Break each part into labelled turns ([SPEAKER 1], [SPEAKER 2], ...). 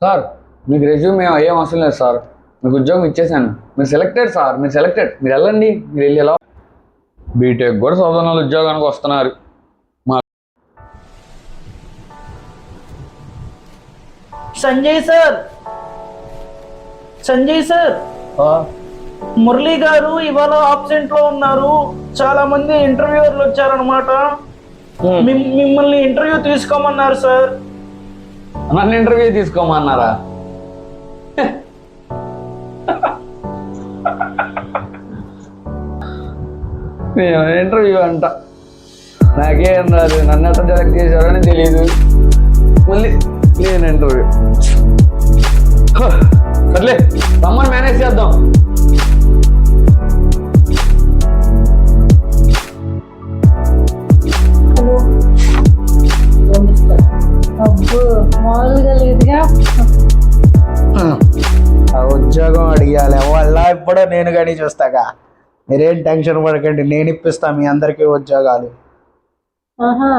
[SPEAKER 1] Sir మీకు resume ఏం అవసరం లేదు సార్, మీకు ఉద్యోగం ఇచ్చేసాను. మీరు సెలెక్టెడ్ సార్, మీరు సెలెక్టెడ్. మీరు వెళ్ళండి, మీరు వెళ్ళి ఎలా బీటెక్ కూడా చదువుతున్న ఉద్యోగానికి వస్తున్నారు. మా
[SPEAKER 2] సంజయ్ సార్, సంజయ్ సార్, మురళి గారు ఇవాళ ఆబ్సెంట్ లో ఉన్నారు. చాలా మంది ఇంటర్వ్యూవర్లు వచ్చారనమాట. మిమ్మల్ని ఇంటర్వ్యూ తీసుకోమన్నారు సార్.
[SPEAKER 1] నన్ను ఇంటర్వ్యూ తీసుకోమన్నారా? ఇంటర్వ్యూ అంట, నాకేం రాదు. నన్ను ఎట్లా సెలెక్ట్ చేశారని తెలియదు. మళ్ళీ నేను ఇంటర్వ్యూ. సర్లే, రమ్మని మేనేజ్ చేద్దాం.
[SPEAKER 3] అబ్బో మామూలుగా లేదుగా.
[SPEAKER 2] ఆ ఉద్యోగం అడిగాలి వాళ్ళ ఇప్పుడు నేను కానీ చూస్తాగా. మీరేం టెన్షన్ పడకండి, నేను ఇప్పిస్తా మీ అందరికీ ఉద్యోగాలు.
[SPEAKER 3] ఆహా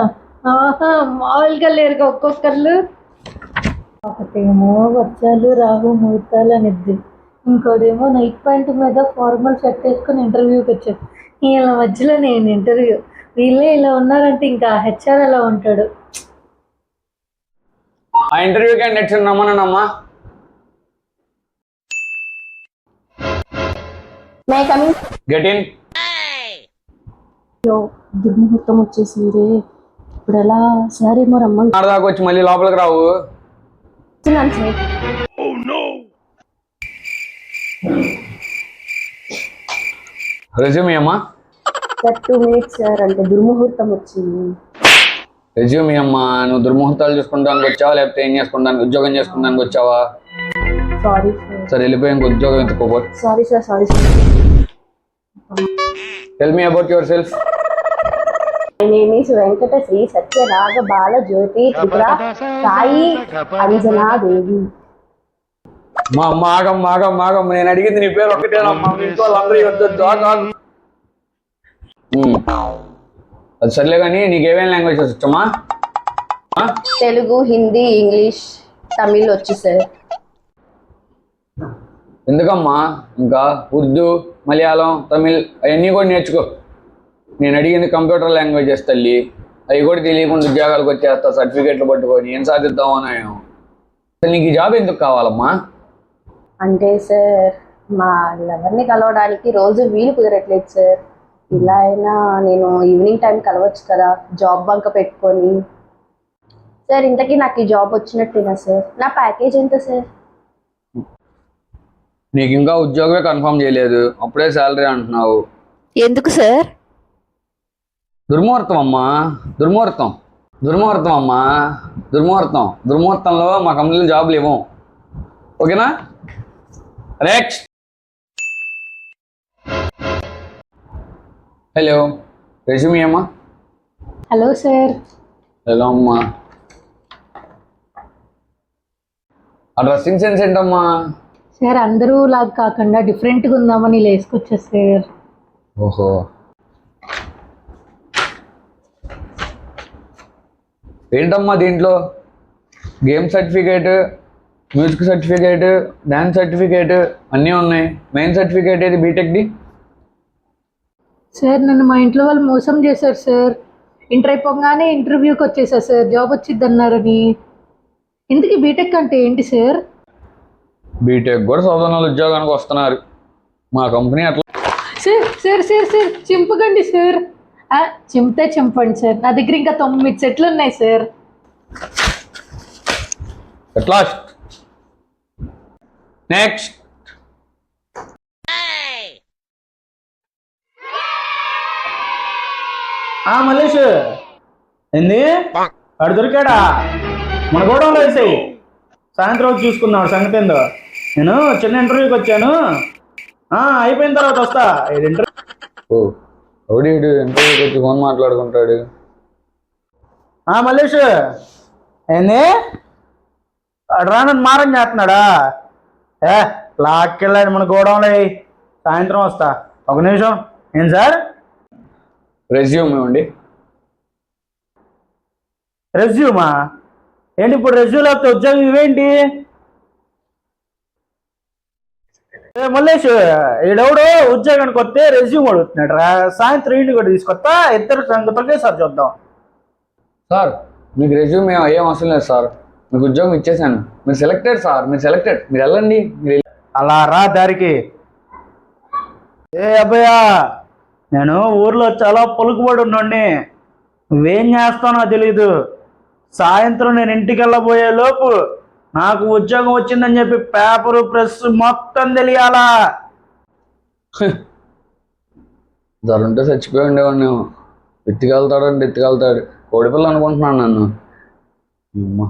[SPEAKER 3] ఆహా మామూలుగా లేరుగా ఒక్కొక్కళ్ళు. ఒకటేమో వర్షాలు రాహు ముహూర్తాలు అనిద్ది, ఇంకోటేమో నైట్ ప్యాంట్ మీద ఫార్మల్ షర్ట్ వేసుకొని ఇంటర్వ్యూకి వచ్చాడు. వీళ్ళ మధ్యలో నేను ఇంటర్వ్యూ. వీళ్ళే ఇలా ఉన్నారంటే ఇంకా హెచ్ఆర్ ఎలా ఉంటాడు.
[SPEAKER 1] ఆ ఇంటర్వ్యూ క్యాండిడేట్స్ రమ్మనమ్మా. Get in.
[SPEAKER 3] దుర్ముహూర్తం వచ్చేసింది, ఇప్పుడు ఎలా? సరే ఏమో రమ్మని
[SPEAKER 1] దాకా వచ్చి మళ్ళీ లోపలికి రావు.
[SPEAKER 3] సార్.
[SPEAKER 1] రెజ్యూమ్ అమ్మా.
[SPEAKER 3] 2 minutes సార్, అంటే దుర్ముహూర్తం వచ్చింది.
[SPEAKER 1] రెజ్యూమ్ అమ్మా. నువ్వు దుర్ముహూర్తాలు చూసుకుంటానికి వచ్చావా, లేకపోతే ఏం చేసుకుంటానికి, ఉద్యోగం చేసుకుంటానికి వచ్చావా?
[SPEAKER 3] Sorry sir.
[SPEAKER 1] సరే వెళ్ళిపోయి ఇంక ఉద్యోగం ఎత్తుకోబో.
[SPEAKER 3] Sorry sir, sorry sir.
[SPEAKER 1] Tell me about yourself.
[SPEAKER 3] My name is Venkata Sri Satyaraga Bala Jyothi Tripura Sai Anjanadevi.
[SPEAKER 1] మా మాగం నేను అడిగింది నీ పేరు ఒక్కటేనమ్మా. ఇంకో వాళ్ళందరూ వద్దు. అది సర్లే కానీ నీకేమేం లాంగ్వేజెస్ వచ్చమ్మా?
[SPEAKER 3] తెలుగు, హిందీ, ఇంగ్లీష్, తమిళ్ వచ్చు సార్.
[SPEAKER 1] ఎందుకమ్మా ఇంకా ఉర్దూ, మలయాళం, తమిళ్ అవన్నీ కూడా నేర్చుకో. నేను అడిగింది కంప్యూటర్ లాంగ్వేజెస్ తల్లి. అవి కూడా తెలియకుండా ఉద్యోగాలకు వచ్చేస్తా సర్టిఫికేట్లు పట్టుకొని ఏం సాధిద్దామో నేను. అసలు నీకు ఈ జాబ్ ఎందుకు కావాలమ్మా?
[SPEAKER 3] అంటే సార్ మా లవర్ని కలవడానికి రోజు వీలు కుదరట్లేదు సార్. ఇలా అయినా నేను ఈవినింగ్ టైం కలవచ్చు కదా, జాబ్ బంక పెట్టుకొని. సార్ ఇంతకీ నాకు ఈ జాబ్ వచ్చినట్టేనా సార్? నా ప్యాకేజ్ ఎంత సార్?
[SPEAKER 1] నీకు ఇంకా ఉద్యోగమే కన్ఫర్మ్ చేయలేదు, అప్పుడే శాలరీ అంటున్నావు.
[SPEAKER 3] ఎందుకు సార్?
[SPEAKER 1] దుర్ముహూర్తం అమ్మా, దుర్ముహూర్తం అమ్మా, దుర్ముహూర్తంలో మా కంపెనీలో జాబులు ఇవ్వం. ఓకేనా? నెక్స్ట్. హలో, రెజ్యూమ్ అమ్మా.
[SPEAKER 3] Hello sir.
[SPEAKER 1] హలో అమ్మా. ఆ డ్రెస్సింగ్ సెన్స్ ఏంటమ్మా?
[SPEAKER 3] సార్ అందరూ లాగా కాకుండా డిఫరెంట్గా ఉందామని ఇలా వేసుకొచ్చా సార్.
[SPEAKER 1] ఓహో, ఏంటమ్మా దీంట్లో? Game certificate, music certificate, dance certificate అన్నీ ఉన్నాయి. మెయిన్ సర్టిఫికేట్ ఏది బీటెక్ది?
[SPEAKER 3] సార్ నన్ను మా ఇంట్లో వాళ్ళు మోసం చేశారు సార్. ఇంటర్ అయిపోగానే ఇంటర్వ్యూకి వచ్చేసా సార్, జాబ్ వచ్చింది అన్నారని. ఇందుకు బీటెక్ అంటే ఏంటి సార్?
[SPEAKER 1] బీటెక్ కూడా చదువుతున్న ఉద్యోగానికి వస్తున్నారు. మా కంపెనీ అట్లా.
[SPEAKER 3] సార్ సార్ సార్ సార్ చింపకండి సార్. చింపితే చింపండి సార్, నా దగ్గర ఇంకా 9 సెట్లు ఉన్నాయి sir.
[SPEAKER 1] At last. Next.
[SPEAKER 2] Mallesh ఏంది వాడు దొరికాడా? మన గోడంలో వేసాయి, సాయంత్రం వచ్చి చూసుకున్నాడు సంగతి ఏందో. నేను చిన్న ఇంటర్వ్యూకి వచ్చాను, అయిపోయిన తర్వాత వస్తా.
[SPEAKER 1] ఇంటర్వ్యూకి వచ్చి ఫోన్ మాట్లాడుకుంటాడు.
[SPEAKER 2] మల్లేష్ ఏంది వాడు రానని మారం చేస్తున్నాడా? లాక్కెళ్ళాడు మన గోడంలో, సాయంత్రం వస్తా. ఒక నిమిషం. ఏం సార్?
[SPEAKER 1] రెజ్యూమ్ ఇవ్వండి.
[SPEAKER 2] రెజ్యూమా? ఏంటి ఇప్పుడు రెజ్యూమ్ లేకపోతే ఉద్యోగం ఇవేంటి? మల్లేష్ ఈడెవడో ఉద్యోగానికి వస్తే రెజ్యూమ్ అడుగుతున్నాడు రా. సాయంత్రం ఇంటికి కూడా తీసుకొస్తా, ఇద్దరు సంగతులకే సార్ చూద్దాం.
[SPEAKER 1] సార్ మీకు రెజ్యూమ్ ఏం అవసరం లేదు సార్, మీకు ఉద్యోగం ఇచ్చేసాను. మీరు సెలెక్టెడ్ సార్, మీరు సెలెక్టెడ్. మీరు వెళ్ళండి. మీరు
[SPEAKER 2] అలా రా దారికి. ఏ అబ్బయ్యా, నేను ఊర్లో చాలా పలుకుబడి ఉన్నోడిని. నువ్వేం చేస్తానో తెలీదు. సాయంత్రం నేను ఇంటికి వెళ్ళబోయే లోపు నాకు ఉద్యోగం వచ్చిందని చెప్పి పేపరు ప్రెస్ మొత్తం తెలియాలా.
[SPEAKER 1] ధరుంటే చచ్చిపోయి ఉండేవాడిని. ఎత్తుకెళ్తాడంటే ఎత్తుకెళ్తాడు. కోడిపిల్ల అనుకుంటున్నాను నన్ను. అమ్మ